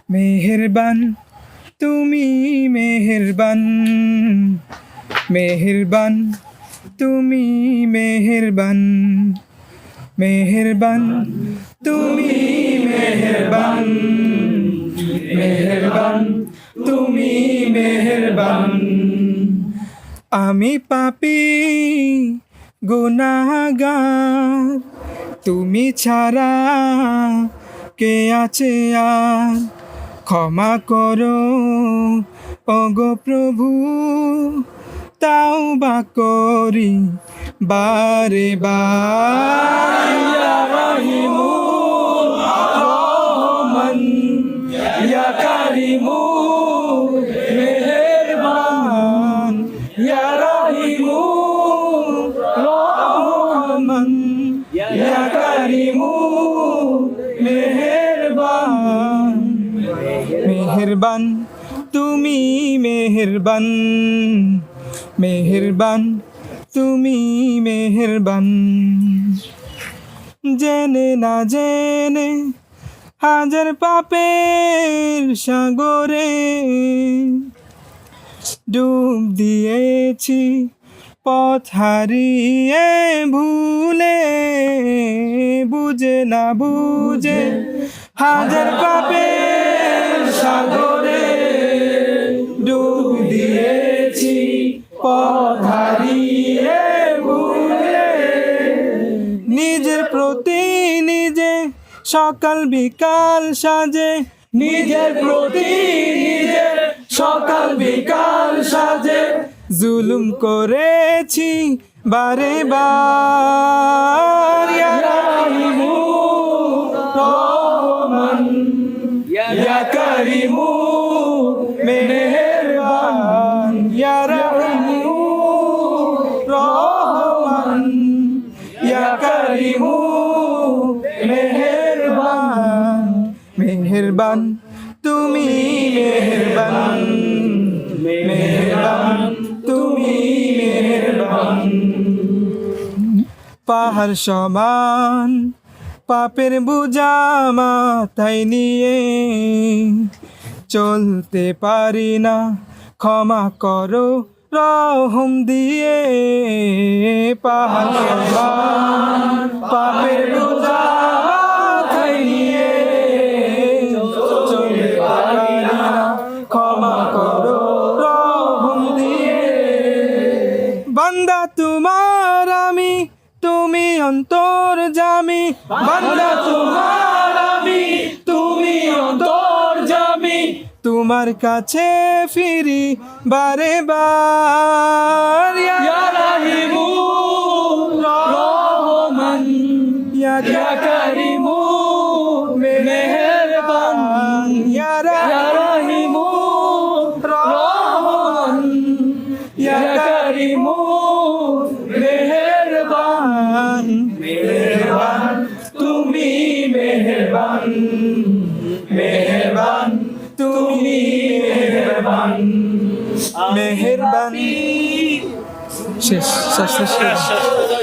মেহেরবান তুমি মেহেরবান, মেহেরবান তুমি মেহেরবান, মেহেরবান তুমি মেহেরবান, মেহেরবান তুমি মেহেরবান। আমি পাপী গুনাহগার, তুমি ছাড়া কে আছে আর? ক্ষমা করো ওগো প্রভু, তাওবা করি বারে বার। ইয়া রাহিমু রহমান, ইয়া কারিমু মেহেরবান, ইয়া রাহিমু রহমান, ইয়া কারিমু মেহেরবান। মেহেরবান তুমি মেহেরবান, মেহেরবান তুমি মেহেরবান। জেনে না জেনে হাজার পাপের সাগরে ডুব দিয়েছি, পথ হারিয়ে ভুলে, বুঝে না বুঝে হাজার পাপের সাগরে ডুব দিয়েছি, পথ হারিয়ে ভুলে। নিজের প্রতি নিজে সকাল বিকাল সাজে, নিজের প্রতি নিজে সকাল বিকাল সাজে জুলুম করেছি বারে বার। ইয়া রাহিমু রহমান, ইয়া কারিমু মেহেরবান, ইয়া রাহিমু রহমান, ইয়া কারিমু মেহেরবান। মেহেরবান তুমি মেহেরবান, মেহেরবান তুমি মেহেরবান। পাহাড় সমান পাপের বোঝা মাথায় নিয়ে চলতে পারি না, ক্ষমা করো রহম দিয়ে। পাহাড় সমান পাপের বোঝা মাথায় নিয়ে চলতে পারি না, ক্ষমা করো রহম দিয়ে। বান্দা তোমার আমি, তুমি অন্তর্যামী, বান্দা তোমার আমি, তুমি অন্তর্যামী। তোমার কাছে ফিরি বারে বার। ইয়া রাহিমু রহমান, ইয়া কারিমু মেহেরবান, ইয়া রাহিমু রহমান, ইয়া কারিমু মেহেরবান। মেহেরবান তুমি মেহেরবান, মেহেরবান তুমি মেহেরবান। মেহেরবান শেষ শেষ শেষ।